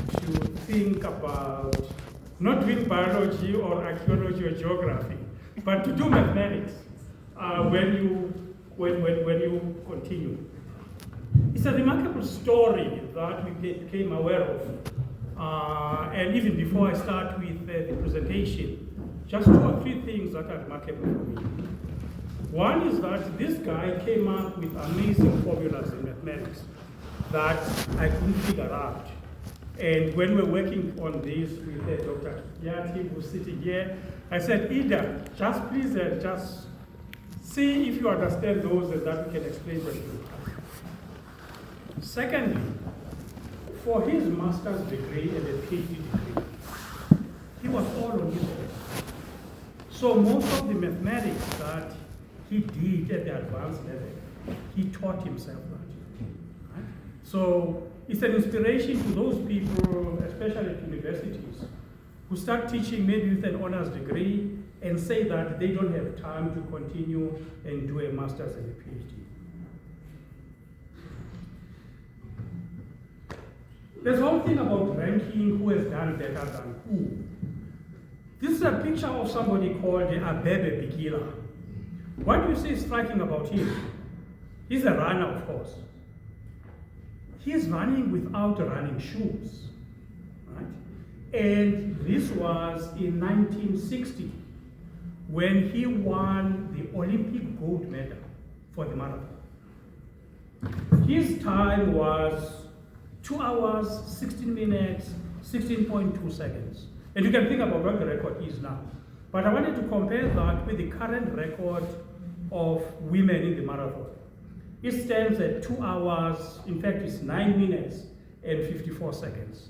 to think about not doing biology or archaeology or geography, but to do mathematics when you continue. It's a remarkable story that we became aware of. And even before I start with the presentation, just 2 or 3 things that are remarkable for me. One is that this guy came up with amazing formulas in mathematics that I couldn't figure out. And when we're working on this with Dr. Yati, who's sitting here, I said, Ida, just please just see if you understand those and that we can explain to you. Secondly, for his master's degree and a PhD degree, he was all on his own. So most of the mathematics that he did at the advanced level, he taught himself that. Right? So it's an inspiration to those people, especially at universities, who start teaching maybe with an honors degree and say that they don't have time to continue and do a master's and a PhD. There's one thing about ranking who has done better than who. This is a picture of somebody called Abebe Bikila. What do you see striking about him? He's a runner, of course. He's running without running shoes, right? And this was in 1960 when he won the Olympic gold medal for the marathon. His time was 2 hours, 16 minutes, 16.2 seconds. And you can think about what the record is now. But I wanted to compare that with the current record of women in the marathon. It stands at 2 hours, in fact it's 9 minutes and 54 seconds.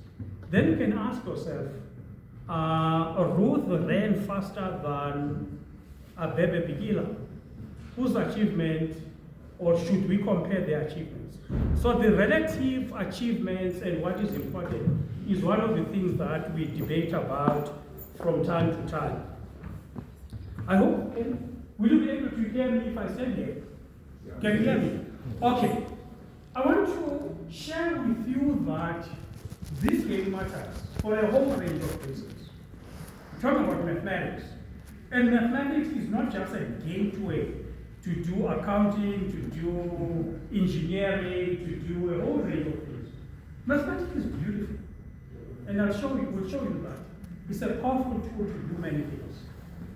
Then you can ask yourself, Ruth ran faster than Abebe Bikila, whose achievement, or should we compare their achievements? So the relative achievements and what is important is one of the things that we debate about from time to time. I hope, will you be able to hear me if I stand here? Yeah. Can you hear me? Okay. I want to share with you that this game matters for a whole range of reasons. We're talking about mathematics. And mathematics is not just a gateway to do accounting, to do engineering, to do a whole range of things. Mathematics is beautiful. And we'll show you that. It's a powerful tool to do many things.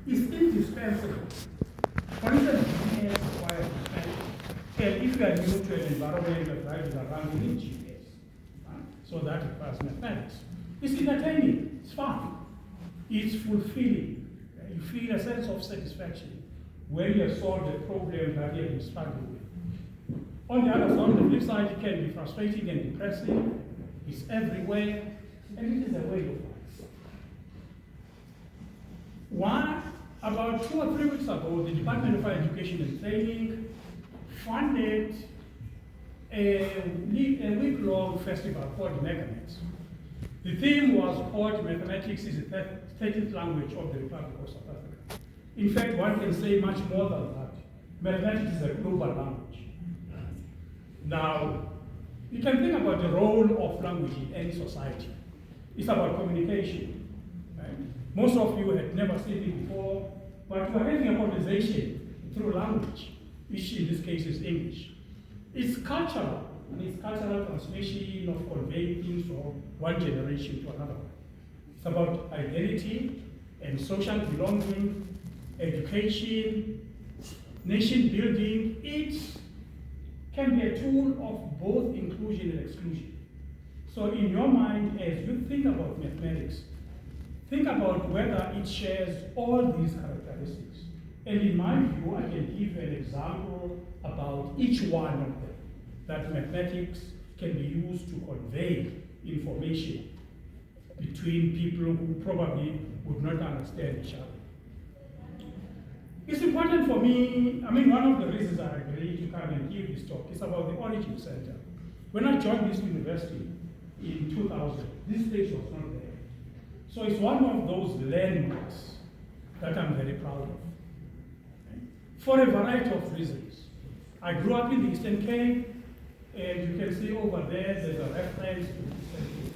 It's indispensable. For instance, GPS requires mathematics. And if you are new to an environment that drives around, you need GPS. Right? So that requires mathematics. It's entertaining, it's fun, it's fulfilling. You feel a sense of satisfaction when you have solved a problem that you have been struggling with. On the other side, the flip side, it can be frustrating and depressing. It's everywhere, and it is a way of life. About 2 or 3 weeks ago, the Department of Education and Training funded a week-long festival called Megamets. The theme was called Mathematics is the 13th language of the Republic of South Africa. In fact, one can say much more than that. Mathematics is a global language. Now, you can think about the role of language in any society. It's about communication. Right? Most of you had never seen it before, but we're having a conversation through language, which in this case is English. It's cultural, and it's cultural transmission of conveying things from one generation to another. It's about identity and social belonging, education, nation building. It can be a tool of both inclusion and exclusion. So in your mind, as you think about mathematics, think about whether it shares all these characteristics. And in my view, I can give an example about each one of them, that mathematics can be used to convey information between people who probably would not understand each other. It's important for me, one of the reasons I agreed to come and give this talk is about the Origin Center. When I joined this university in 2000, this place was not there. So it's one of those landmarks that I'm very proud of. For a variety of reasons. I grew up in the Eastern Cape, and you can see over there, there's a reference to the Eastern Cape.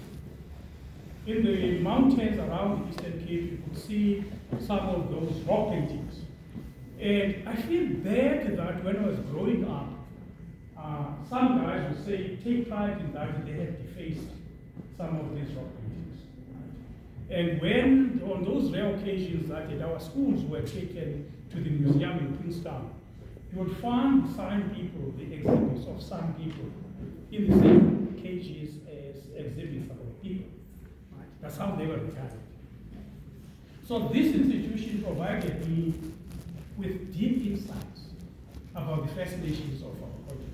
in the mountains around the Eastern Cape, you could see some of those rock paintings. And I feel bad that when I was growing up, some guys would say, take pride in that they had defaced some of these rock paintings. And when, on those rare occasions that our schools were taken to the museum in Queenstown, you would find some people, the exhibits of some people, in the same cages as exhibits about people. Right? That's how they were retired. So this institution provided me with deep insights about the First Nations of our country.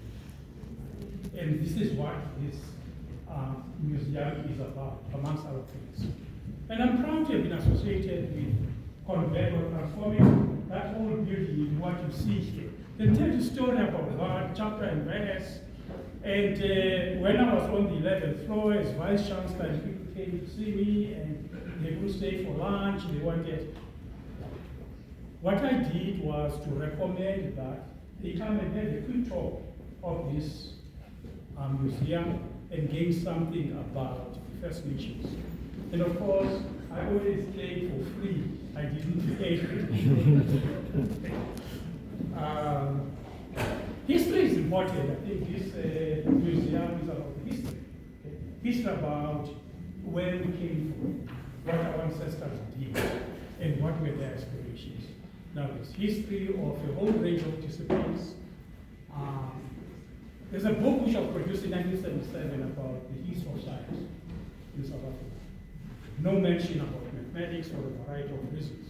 And this is what this museum is about, amongst other things. And I'm proud to have been associated with Convert or transforming that whole building into what you see here. They tell the story about God, chapter and verse. And when I was on the 11th floor as vice chancellor, people came to see me and they would stay for lunch, they wanted. What I did was to recommend that they come and have a quick tour of this museum and gain something about the First Nations. And of course, I always played for free. I didn't pay. History is important. I think this museum is about history. Okay? History about where we came from, what our ancestors did, and what were their aspirations. Now, there's history of a whole range of disciplines. There's a book which I produced in 1977 about the history of science in South Africa. No mention about mathematics for a variety of reasons.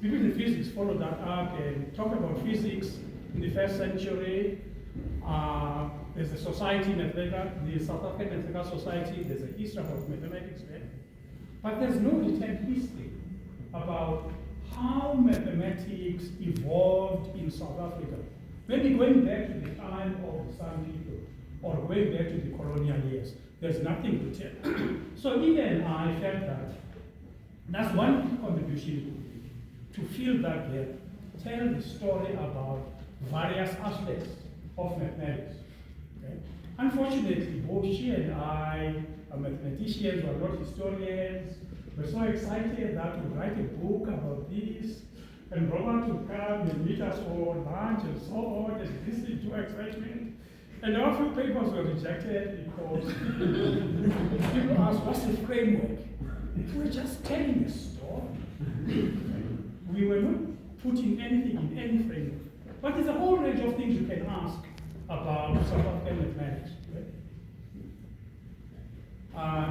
People in physics follow that up and talk about physics in the first century. There's a society in Africa, the South African Mathematical Society, there's a history about mathematics there. But there's no written history about how mathematics evolved in South Africa. Maybe going back to the time of the Sun people, or going back to the colonial years. There's nothing to tell. So even I felt that that's one contribution to fill that gap, tell the story about various aspects of mathematics. Okay? Unfortunately, both she and I are mathematicians, we're not historians. We're so excited that we write a book about this, and Robert will come and meet us for lunch and so on, and listen to excitement. And our few papers were rejected because people asked, what's the framework? We were just telling a story. We were not putting anything in any framework. But there's a whole range of things you can ask about South African mathematics. Right?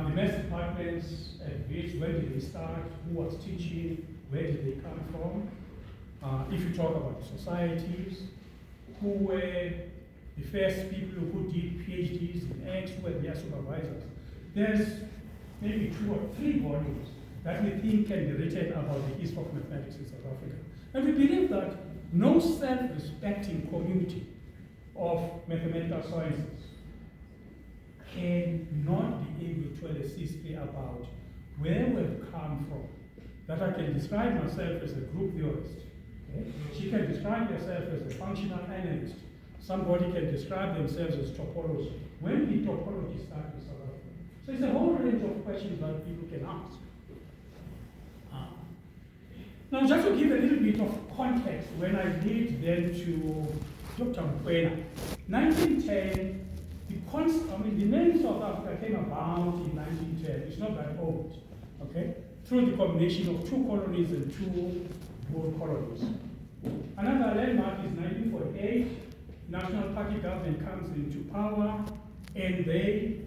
The math departments at which, where did they start, who was teaching, where did they come from? If you talk about the societies, who were the first people who did PhDs in X, who were their supervisors. There's maybe 2 or 3 volumes that we think can be written about the history of mathematics in South Africa. And we believe that no self-respecting community of mathematical sciences cannot be able to tell a history about where we've come from. That I can describe myself as a group theorist. Okay? She can describe herself as a functional analyst. Somebody can describe themselves as topology. When did topology start in South Africa? So it's a whole range of questions that people can ask. Now, just to give a little bit of context, when I did then to Dr. Mkwena, 1910, the name South Africa came about in 1910. It's not that old, okay? Through the combination of 2 colonies and 2 board colonies. Another landmark is 1948. National Party government comes into power, and they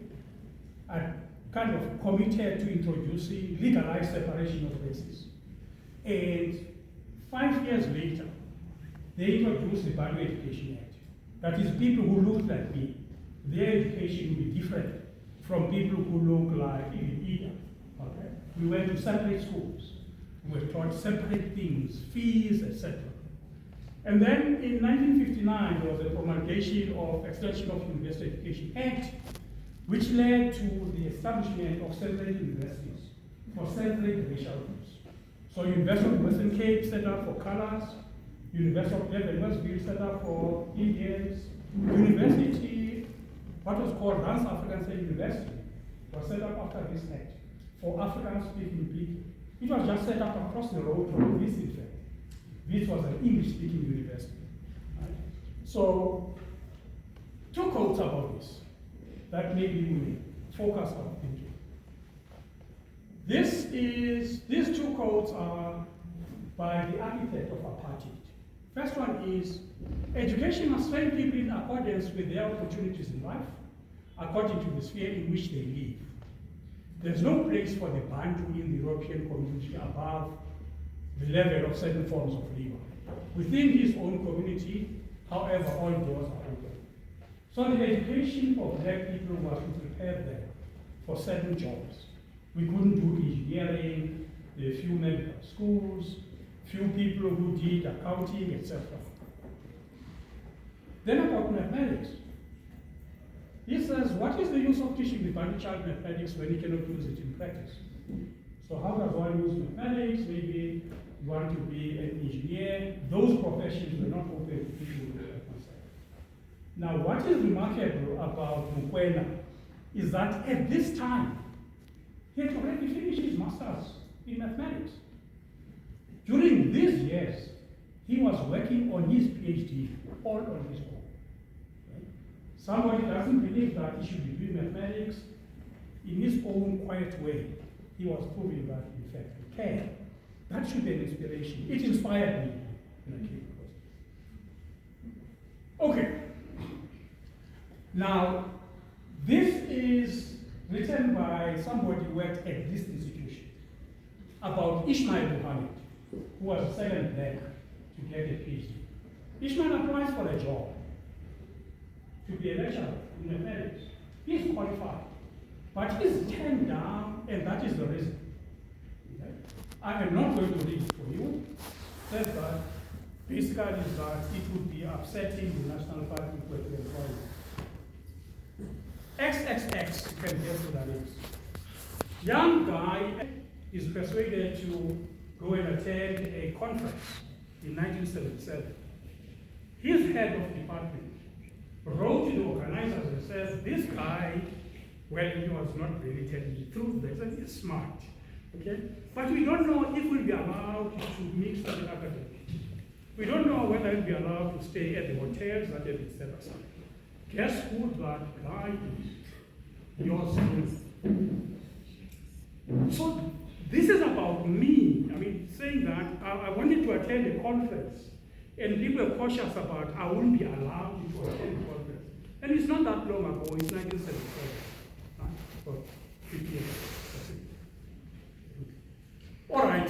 are kind of committed to introducing legalized separation of races. And 5 years later, they introduced the Value Education Act. That is, people who look like me, their education will be different from people who look like even either. Okay? We went to separate schools. We were taught separate things, fees, etc. And then in 1959, there was a promulgation of Extension of University Education Act, which led to the establishment of separate universities for separate racial groups. So University of Western Cape set up for colors, University of Westville set up for Indians, University, what was called Trans African State University, was set up after this act. for African-speaking people. It was just set up across the road from this, in fact. This was an English-speaking university. Right? So, two quotes about this that maybe we focus our thinking. These two quotes are by the architect of apartheid. First one is, education must train people in accordance with their opportunities in life, according to the sphere in which they live. There's no place for the Bantu in the European community above the level of certain forms of labor. Within his own community, however, all doors are open. So the education of black people was to prepare them for certain jobs. We couldn't do engineering, there were few medical schools, few people who did accounting, etc. Then about mathematics. He says, what is the use of teaching the Bantu child mathematics when he cannot use it in practice? So how does one use mathematics? Maybe you want to be an engineer. Those professions were not open to people with mathematics. Now, what is remarkable about Mokoena is that at this time, he had already finished his master's in mathematics. During these years, he was working on his PhD all on his own. Somebody doesn't believe that he should be doing mathematics in his own quiet way. He was proving that, in fact, he can. That should be an inspiration. It inspired me when I came across it. Okay. Now, this is written by somebody who worked at this institution about Ismail Muhammad, who was the second black to get a PhD. Ismail applies for a job to be a lecturer in mathematics. He's qualified, but he's turned down, and that is the reason. Okay? I am not going to read it for you. Says that basically is that it would be upsetting the National Party to employ you. XXX, you can guess what that is. Young guy is persuaded to go and attend a conference in 1977. His head of department wrote to the organizers and says, this guy, well, he was not really telling the truth, they said he's smart, okay? But we don't know if we'll be allowed to mix with the academics. We don't know whether we'll be allowed to stay at the hotels that have been set aside. Guess who that guy is? Your son. So this is about me. I mean, saying that I wanted to attend a conference, and people were cautious about I wouldn't be allowed to attend the conference. And it's not that long ago, it's 1977. So 50 years ago. All right,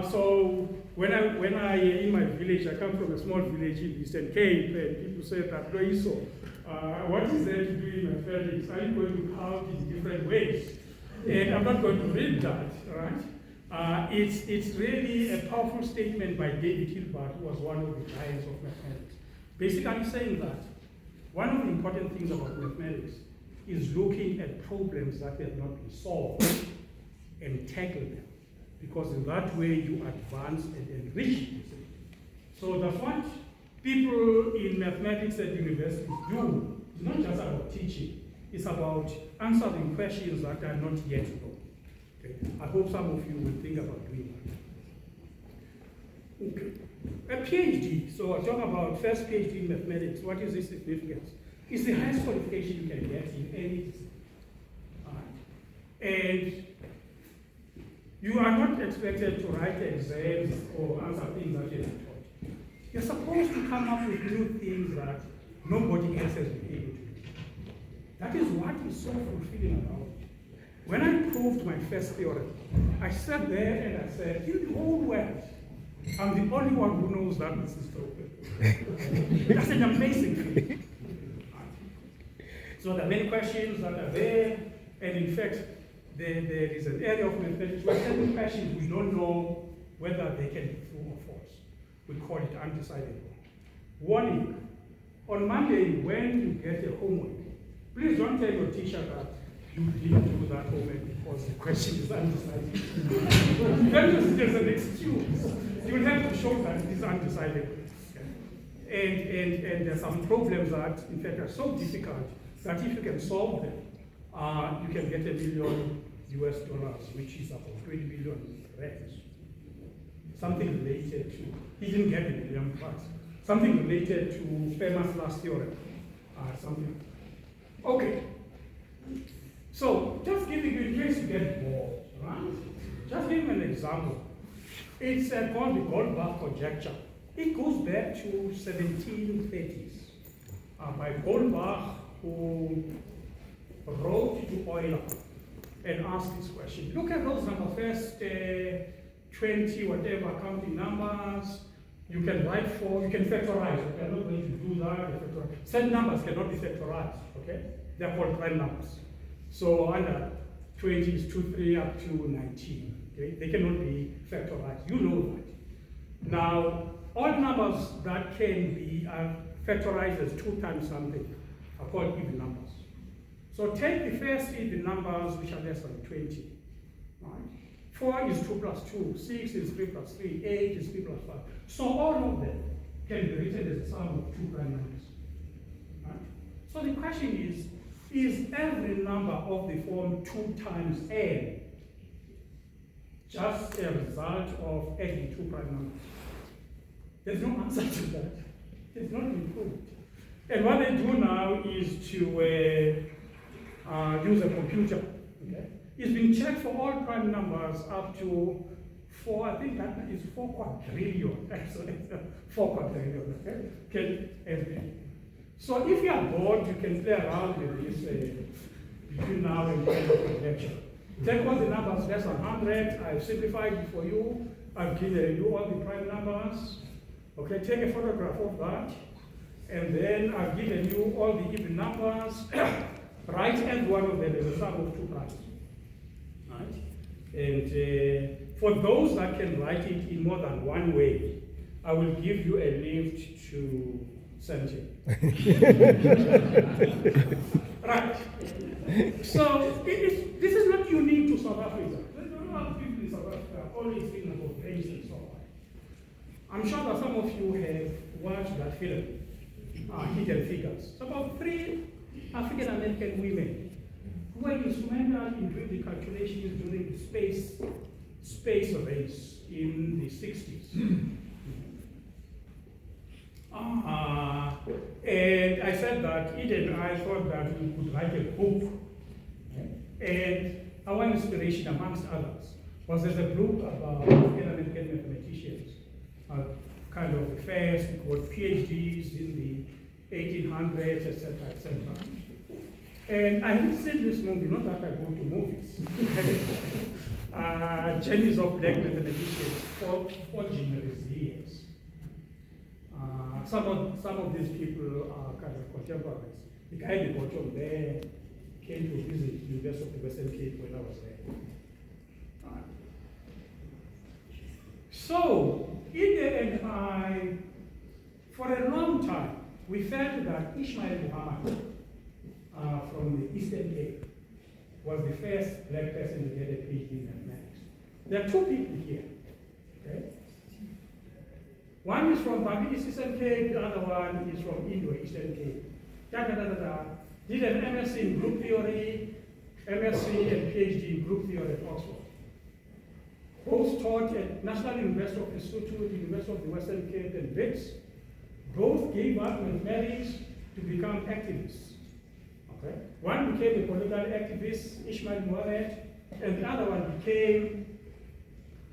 so when I in my village, I come from a small village in Eastern Cape, and people say that, Loiso, what is there to do in mathematics? Are you going to count in different ways? And I'm not going to read that, right? It's really a powerful statement by David Hilbert, who was one of the giants of mathematics. Basically saying that one of the important things about mathematics is looking at problems that have not been solved and tackle them. Because in that way you advance and enrich it. So that's what people in mathematics at universities do. It's not just about teaching. It's about answering questions that are not yet known. Okay. I hope some of you will think about doing that. Okay. A PhD, so I talk about first PhD in mathematics. What is its significance? It's the highest qualification you can get in any discipline. And you are not expected to write exams or answer things that you're taught. You're supposed to come up with new things that nobody else has been able to do. That is what is so fulfilling about it. When I proved my first theorem, I sat there and I said, in the whole world, I'm the only one who knows that this is true. That's an amazing feeling. So there are many questions that are there, and in fact, there is an area of mathematics where certain questions we don't know whether they can be true or false. We call it undecided. Warning, on Monday when you get a homework, please don't tell your teacher that you didn't do that homework because the question is undecided. Then there's an excuse. You will have to show that it is undecided. And there are some problems that, in fact, are so difficult that if you can solve them, you can get $1 million US dollars, which is about 20 billion rands. Something related to, he didn't get the million bucks. Something related to famous last theorem. Something. Okay. So, just giving you, in case you get bored, right? Just give you an example. It's called the Goldbach conjecture. It goes back to 1730s by Goldbach, who wrote to Euler and asked this question. Look at those numbers, first 20 whatever counting numbers. You can write for, you can factorize. Okay, I'm not going to do that. Certain numbers cannot be factorized. Okay, they're called prime numbers. So under 20 is 2, 3 up to 19. Okay, they cannot be factorized. You know that. Now, all numbers that can be factorized as 2 times something are called even numbers. So take the first even numbers which are less than 20. Right? 4 is 2 plus 2, 6 is 3 plus 3, 8 is 3 plus 5. So all of them can be written as a sum of 2 prime numbers. Right? So the question is every number of the form 2 times n just a result of adding 2 prime numbers? There's no answer to that. It's not been proved. And what they do now is to use a computer. Okay? It's been checked for all prime numbers up to 4, I think that is 4 quadrillion, actually. 4 quadrillion, okay? So if you are bored, you can play around with this between now and the end of the lecture. Take all the numbers less than 100, I've simplified it for you, I've given you all the prime numbers. Okay, take a photograph of that, and then I've given you all the even numbers. Write every one of them as a sum of 2 primes. Right? And for those that can write it in more than one way, I will give you a lift to Sanjay. Right. So this is not unique to South Africa. There's a lot of people in South Africa always think about race and so on. I'm sure that some of you have watched that film, Hidden Figures. It's about 3 African American women who were instrumental in doing the calculations during the space race in the 60s. And I said that Eden and I thought that we could write a book. And our inspiration, amongst others, was there's a book about African American mathematicians. Kind of the first, we got PhDs in the 1800s, etc., etc. And I have seen this movie, not that I go to movies. Journeys of Black Mathematicians for years. Some of these people are kind of contemporaries. The guy in the bottom there came to visit the University of the Western Cape when I was there. So, Ida and I, for a long time, we felt that Ismail Muhammad from the Eastern Cape was the first black person to get a PhD in mathematics. There are 2 people here. Okay? One is from Bambi Eastern Cape, the other one is from Indo Eastern Cape. Did an MSc in group theory, MSc and PhD in group theory at Oxford. Both taught at National University of Lesotho, the University of the Western Cape, and Wits. Both gave up mathematics to become activists. Okay? One became a political activist, Ismail Muhammad, and the other one became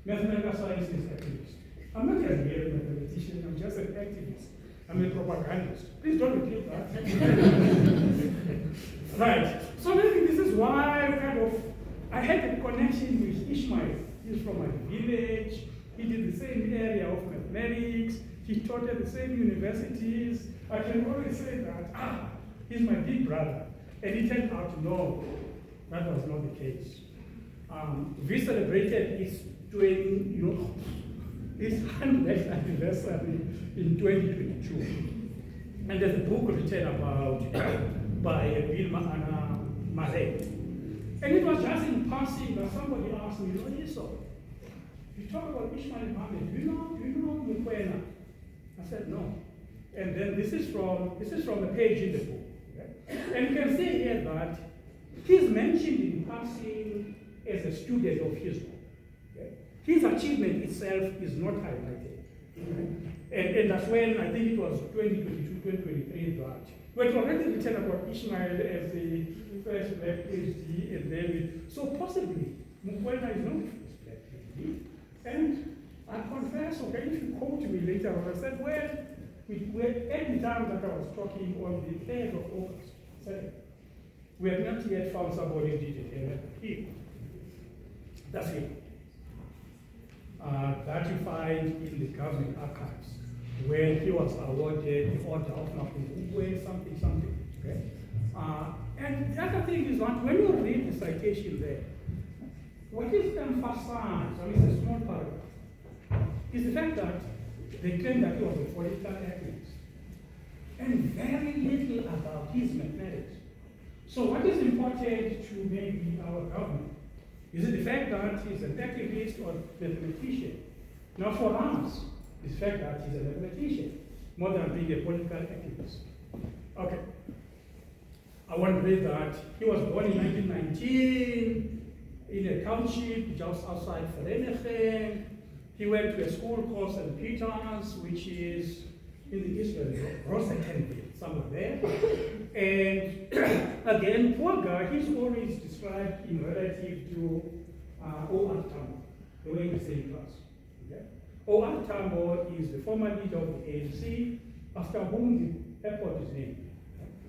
mathematical sciences activist. I'm not a real mathematician, I'm just an activist. I'm a propagandist. Please don't repeat that. Right. So maybe this is why I had a connection with Ismail. He's from my village. He did the same area of mathematics. He taught at the same universities. I can always say that, he's my big brother. And it turned out, no, that was not the case. We celebrated its 100th anniversary in 2022. And there's a book written about by Vilma Anna Marais. And it was just in passing that somebody asked me, what is so? You talk about Ismail Muhammad, do you know Mukwena? I said, no. And then this is from a page in the book. Okay? And you can see here that he's mentioned in passing as a student of his law. Okay? His achievement itself is not highlighted. Okay? And that's when, I think it was 2022, 2023, that we had already written about Ishmael as the first black PhD, and then so possibly Mukwena is not the first black PhD. And I confess, okay, if you quote me later on, I said, well, at the time that I was talking on the 3rd of August, we have not yet found somebody who did it here. That's it. That you find in the government archives, where he was awarded the Order of Mapungubwe, something. Okay? And the other thing is that when you read the citation there, what is emphasized, I mean, it's a small paragraph, is the fact that they claim that he was a political activist, and very little about his mathematics. So what is important to maybe our government? Is it the fact that he's an activist or mathematician? Now for us, it's the fact that he's a mathematician, more than being a political activist. Okay. I want to read that he was born in 1919 in a township just outside Vereeniging. He went to a school called St. Peter's, which is in the Israel, Rosentenville, somewhere there. And again, poor guy, he's always described in relative to O.R. Tambo, the way we say in class. Okay? O.R. Tambo is the former leader of the ANC, after whom the airport is named,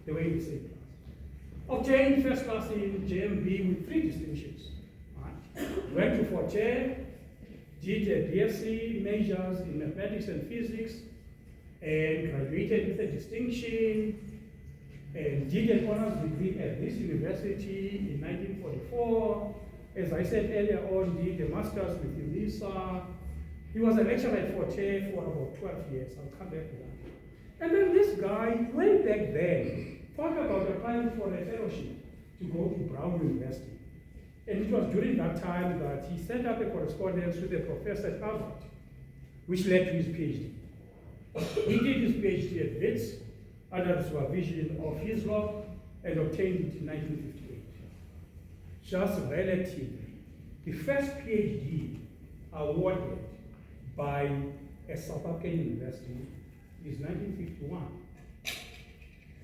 the way we say in class. Obtained first class in JMB with 3 distinctions. Right? Went to Fort Hare, did a BSc majors in mathematics and physics, and graduated with a distinction, and did an honors degree at this university in 1944. As I said earlier on, did a master's with UNISA. He was a lecturer at Fort Hare for about 12 years. I'll come back to that. And then this guy, way back then, thought about applying for a fellowship to go to Brown University. And it was during that time that he set up a correspondence with a professor at Harvard, which led to his PhD. He did his PhD at Wits under the supervision of his law and obtained it in 1958. Just relatively, the first PhD awarded by a South African university is 1951.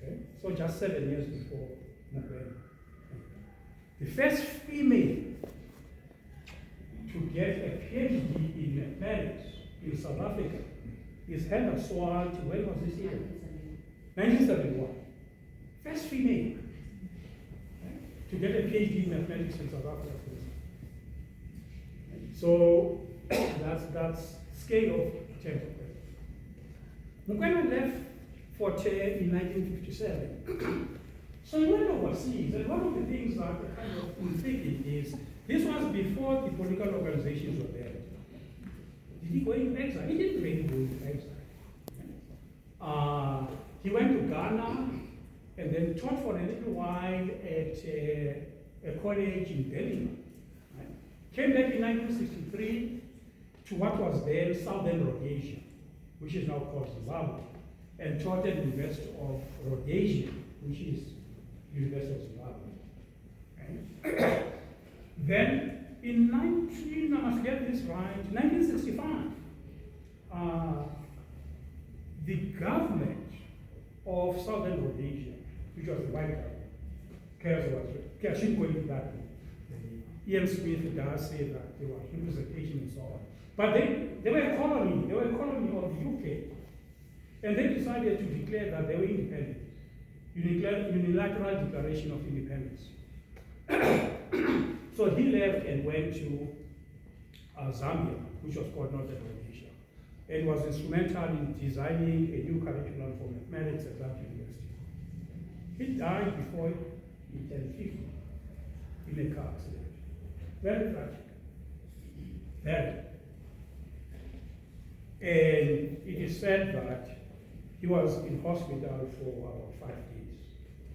Okay? So just 7 years before Mukwena. The first female to get a PhD in mathematics in South Africa is Hannah Swart. When was this year? 1971. First female to get a PhD in mathematics in South Africa. So that's scale of tempo. Mukwena left Fort Hare in 1957. So he went overseas, and one of the things that I kind of thinking is, this was before the political organizations were there. Did he go into exile? He didn't really go into exile. He went to Ghana, and then taught for a little while at a college in Birmingham. Right? Came back in 1963 to what was then Southern Rhodesia, which is now called Zimbabwe, and taught at the University of Rhodesia, which is University of Zimbabwe. Right? Then in 1965, the government of Southern Rhodesia, which was the white government, I shouldn't go into that. Ian Smith does say that there was representation and so on. But they were a colony, of the UK. And they decided to declare that they were independent. Unilateral declaration of independence. So he left and went to Zambia, which was called Northern Rhodesia, and was instrumental in designing a new curriculum for mathematics at that university. He died before he turned 50 in a car accident. Very tragic. Very. And it is said that he was in hospital for about 5 days.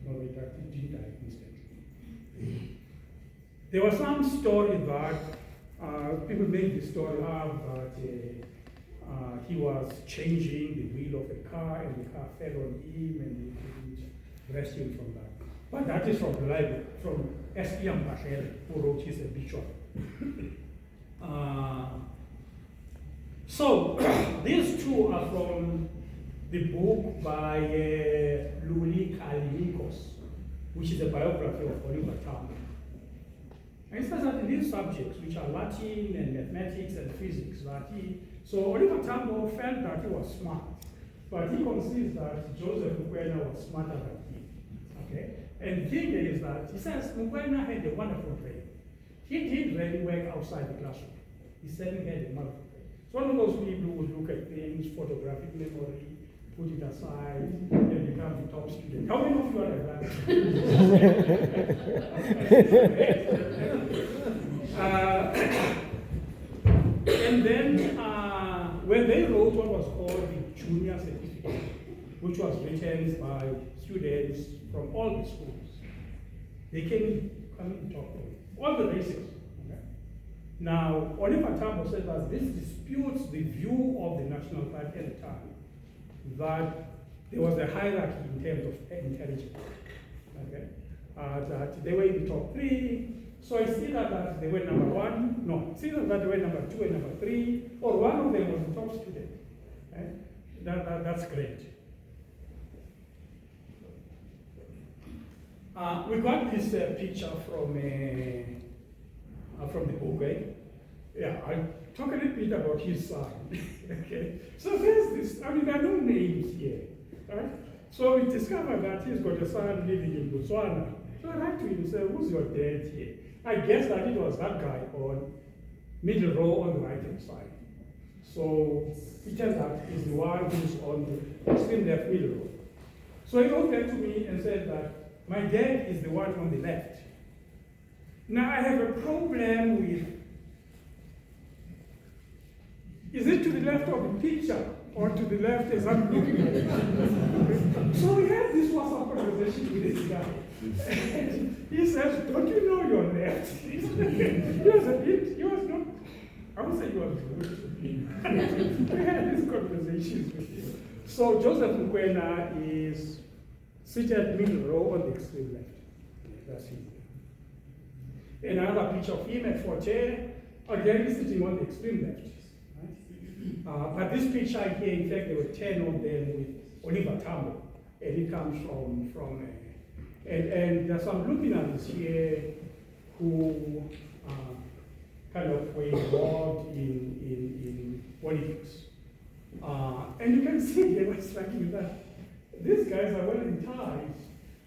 No, he didn't die instantly. There was some story that people made the story up that he was changing the wheel of the car and the car fell on him and they couldn't rescue him from that. But that is from the library, from S.P.M. Bashir, who wrote his obituary. So, these two are from the book by Luli Kalinikos, which is a biography of Oliver Tambo. And it says that in these subjects, which are Latin and mathematics and physics, so Oliver Tambo felt that he was smart, but he concedes that Joseph Mukwena was smarter than him. Okay? And the thing is that he says Mukwena had a wonderful brain. He did really work outside the classroom. He certainly had a wonderful brain. It's one of those people who would look at things, photographic memory, put it aside, and become the top student. How many of you are like that? And then when they wrote what was called the Junior Certificate, which was written by students from all the schools, they came and talked to me, all the races. Okay? Now, Oliver Tambo said that this disputes the view of the National Party at the time, that there was a hierarchy in terms of intelligence. Okay? That they were in the top 3. So it's either that they were number 1, no, it's either that they were number 2 and number 3, or one of them was the top student. Okay? That's great. We got this picture from the book, eh? Yeah, I'll talk a little bit about his son. Okay, so there's this, I mean, there are no names here, right? So we discovered that he's got a son living in Botswana. So I write to him and say, who's your dad here? I guess that it was that guy on middle row on the right-hand side. So it turns out he's the one who's on the extreme left middle row. So he wrote back to me and said that my dad is the one on the left. Now I have a problem with, is it to the left of the picture or to the left as I'm looking at it? So we had this WhatsApp conversation with this guy. And he says, don't you know you're left? He was not, I would say he was rude. We had these conversations with him. So Joseph Mukwena is seated middle row on the extreme left. That's him. Another picture of him at Forte, again sitting on the extreme left. Right? But this picture here, in fact, there were 10 of them with Oliver Tambo, and he comes from and there's some luminaries here who kind of were involved in politics. And you can see they were striking that these guys are wearing ties.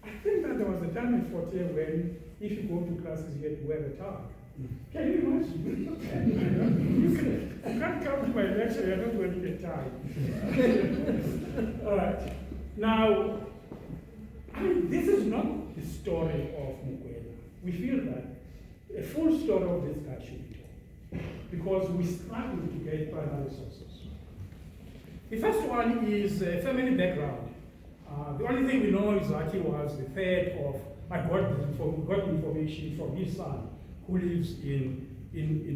I think that there was a time in Forte when if you go to classes you had to wear a tie. Can you imagine? I can't come to my lecture, you're not wearing a tie. All right. Now, I mean, this is not the story of Mukwena. We feel that a full story of this guy should be told because we struggle to get primary sources. The first one is family background. The only thing we know is that he was the third of, I got information from his son who lives in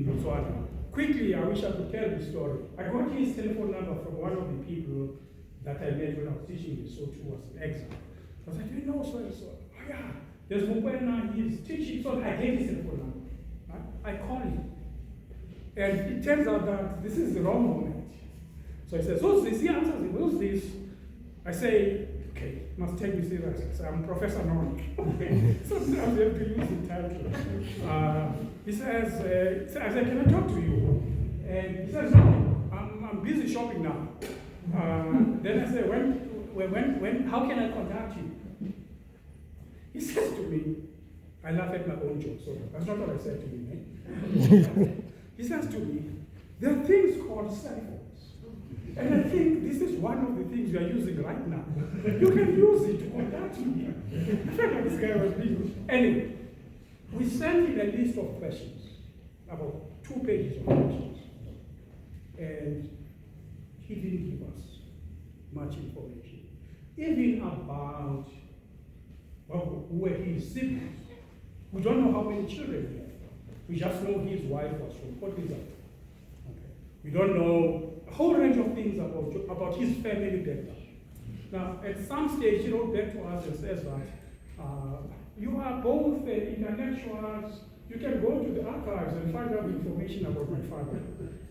Botswana. Quickly, I wish I could tell the story. I got his telephone number from one of the people that I met when I was teaching in Lesotho, who was in exile. I was like, do you know so and so? Oh yeah, there's Mukwena, he's teaching, so I gave his telephone number. Right? I called him. And it turns out that this is the wrong moment. So he says, who's this? He answers it, who's this? I say, okay, must take me seriously. I say, I'm Professor Nongxa. Sometimes you have to use the title. He says, I said, can I talk to you? And he says, no, I'm busy shopping now. Then I said, when, how can I contact you? He says to me, I laugh at my own joke, so that's not what I said to him. Eh? He says to me, there are things called cell phones. And I think this is one of the things you are using right now. You can use it to contact me. I felt like this guy was being. Anyway, we sent him a list of questions, about 2 pages of questions. And he didn't give us much information. Even about who were his siblings. We don't know how many children he had. We just know his wife was from Port Elizabeth. Okay. We don't know a whole range of things about his family background. Now, at some stage, he wrote back to us and says that You are both intellectuals. You can go to the archives and find out information about my father.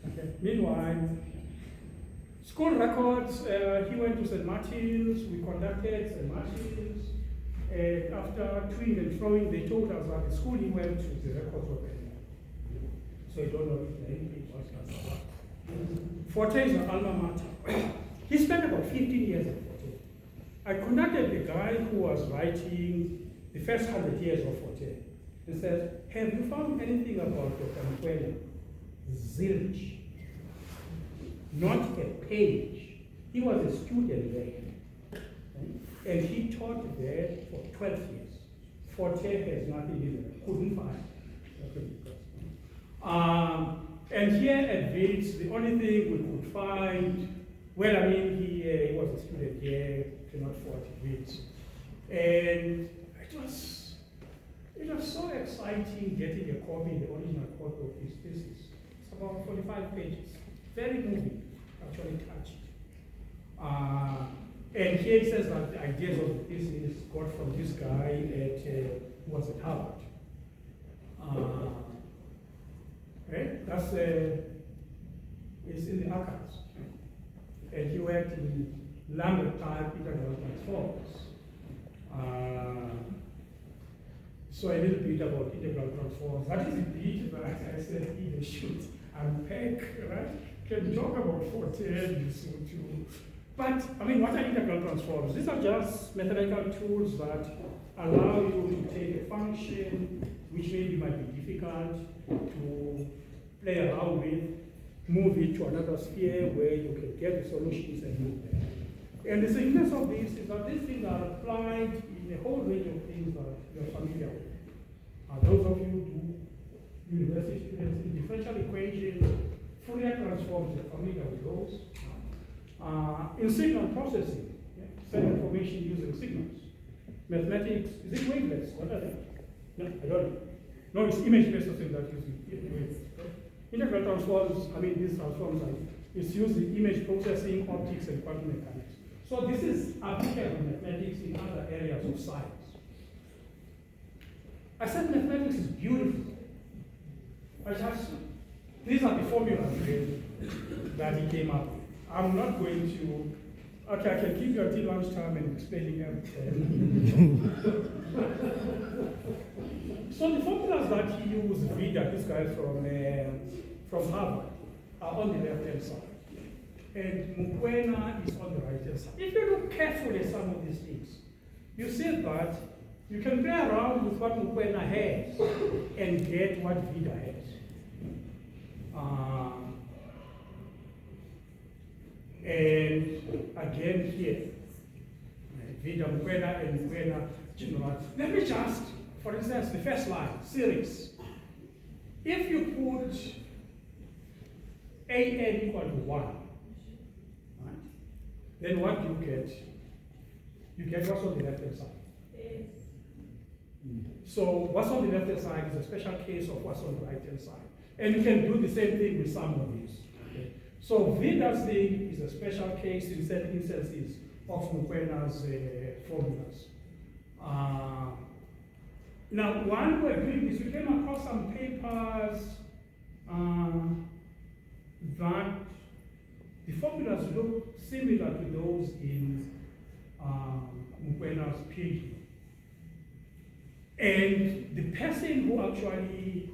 Okay. Meanwhile, school records, he went to St. Martin's, we conducted St. Martin's, and after toing and throwing, they told us that the school he went to, the records were there. So I don't know if anything was that. Forte is an alma mater. He spent about 15 years at Forte. I contacted the guy who was writing the first 100 years of Forte and said, have you found anything about Dr. Mkwena? Zilch. Not a page. He was a student there. And he taught there for 12 years. Forte has nothing in it. Couldn't find. And here at Wits, the only thing we could find, well, I mean, he was a student here, cannot afford Wits. And it was so exciting getting a copy, the original copy of his thesis. It's about 45 pages. Very moving, actually touching. And here it says that the ideas of the thesis got from this guy who was at Harvard. Right? That's it's in the archives. And he worked in Lambert type integral transforms. So a little bit about integral transforms. That is a bit that I said he should unpack, right? Can talk about Forte and so too. But I mean, what are integral transforms? These are just mathematical tools that allow you to take a function which maybe might be difficult to play around with, move it to another sphere where you can get the solutions and move them. And the significance of this is that these things are applied in a whole range of things that you're familiar with. Those of you who do university students in differential equations, Fourier transforms, you're familiar with those. In signal processing, send information using signals. Mathematics, is it wavelets? What are they? No, I don't know. No, it's image-based processing that uses wavelets. Integral transforms, I mean, these transforms is used in image processing, optics, and quantum mechanics. So this is applicable in mathematics in other areas of science. I said mathematics is beautiful. These are the formulas that he came up with. I'm not going to, okay, I can keep you until lunchtime and explaining everything. So the formulas that he used, Vida, this guy from Harvard, are on the left-hand side. And Mkwena is on the right-hand side. If you look carefully at some of these things, you see that you can play around with what Mkwena has and get what Vida has. And again here, Vida Mkwena and Mkwena general. Let me just, for instance, the first line, series. If you put AN equal to 1, right, then what do you get? You get what's on the left-hand side. Yes. So what's on the left-hand side is a special case of what's on the right-hand side. And you can do the same thing with some of these. Okay? So Vida's thing is a special case in certain instances of Mkwena's formulas. Now, while we were doing this, we came across some papers that the formulas look similar to those in Mkwena's PhD. And the person who actually,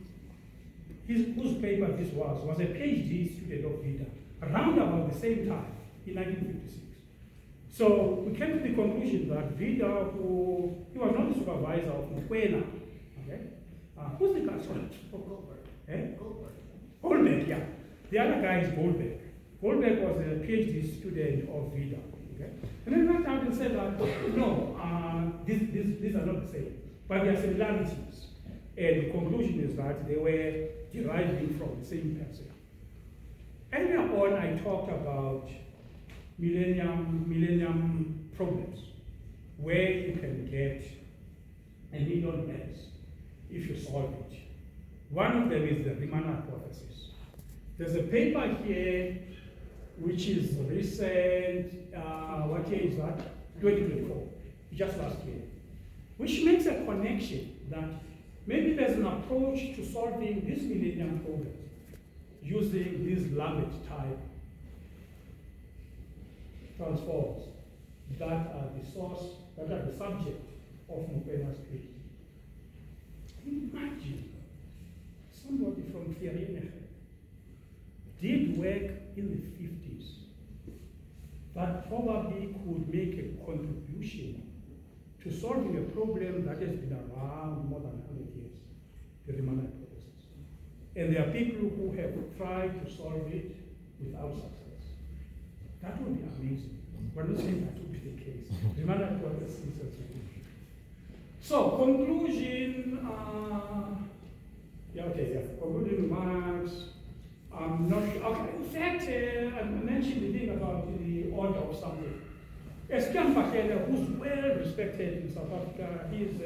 whose paper this was a PhD student of Vida, around about the same time, in 1956. So we came to the conclusion that Vida, he was not the supervisor of Mkwena, okay? Who's the guy? Goldberg. Goldberg, yeah. The other guy is Goldberg. Goldberg was a PhD student of Vida, okay? And then went out and said that, no, these are not the same, but there are similarities. And the conclusion is that they were deriving from the same person. Earlier on, I talked about millennium problems, where you can get a million heads if you solve it. One of them is the Riemann hypothesis. There's a paper here which is recent, what year is that? 2024, just last year. which makes a connection that maybe there's an approach to solving this millennium problem using these language type transforms that are the source, that are the subject of Mukwena's creed. Imagine somebody from Firenze did work in the 50s that probably could make a contribution to solving a problem that has been around more than 100 years, the Riemann hypothesis. And there are people who have tried to solve it without success. That would be amazing. We're not saying that would be the case. Riemann hypothesis is a solution. So, conclusion, concluding remarks. I'm not sure. Okay, in fact, I mentioned the thing about the order of something. Eskian Fakela, who's well respected in South Africa, he's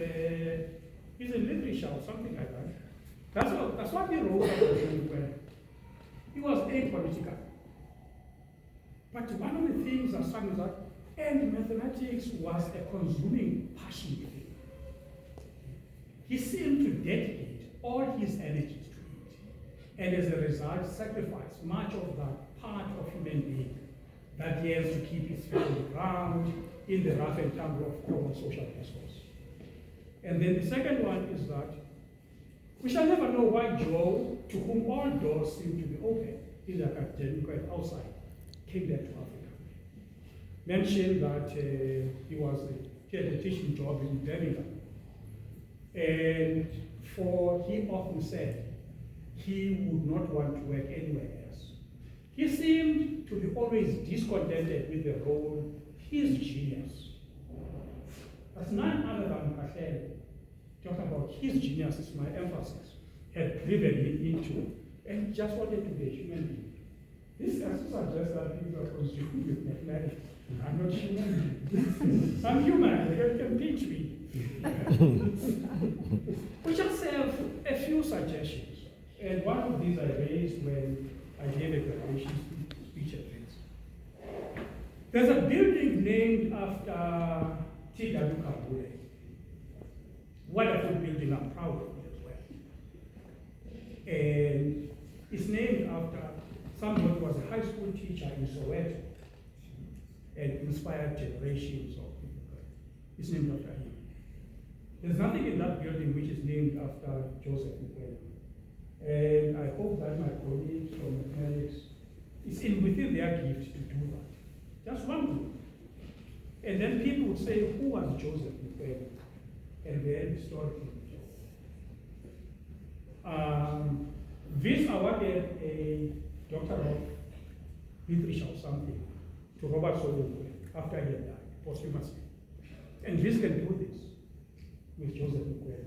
in literature or something like that. That's what he wrote about. He was apolitical. But one of the things I found is that, and mathematics was a consuming passion with him. He seemed to dedicate all his energies to it, and as a result, sacrifice much of that part of human being that he has to keep his feet on the ground in the rough and tumble of common social discourse. And then the second one is that we shall never know why Joe, to whom all doors seem to be open, in the academic and outside, came back to Africa. Mentioned that he had a teaching job in Birmingham. And he often said he would not want to work anywhere else. He seemed to be always discontented with the role, his genius. As none other than Kashel, talking about his genius is my emphasis, had driven him into, and he just wanted to be a human being. This also suggests that people are consumed with mathematics. I'm not human. I'm human, you can teach me. We just have a few suggestions. And one of these I raised when I gave a graduation speech at Prince. There's a building named after T.W. Kabule. Wonderful building, I'm proud of it as well. And it's named after somebody who was a high school teacher in Soweto and inspired generations of people. It's named after him. There's nothing in that building which is named after Joseph Mukwena. And I hope that my colleagues from mathematics is within their gift to do that. Just one thing. And then people would say, who was Joseph Mukwena? And then the story came. This awarded a doctor of literature or something to Robert Sobukwe after he had died, posthumously. And this can do this with Joseph Mukwena.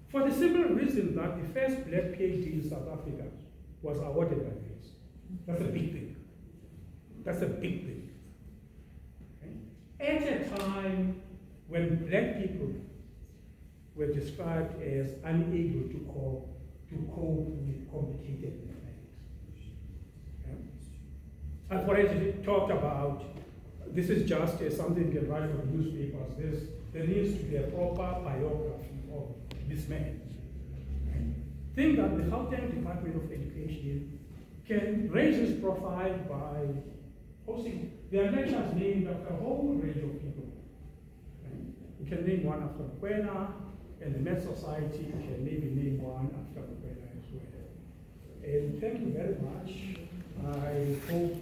For the simple reason that the first black PhD in South Africa was awarded by this. That's a big thing. That's a big thing. Okay? At a time when black people were described as unable to cope with complicated mathematics. Okay? I've already talked about, this is just something you can write for the newspapers. There needs to be a proper biography of this man. Think that the Gauteng Department of Education can raise his profile by hosting their lectures named after a whole range of people. You can name one after Mukwena, and the Met Society can maybe name one after Mukwena as well. And thank you very much. I hope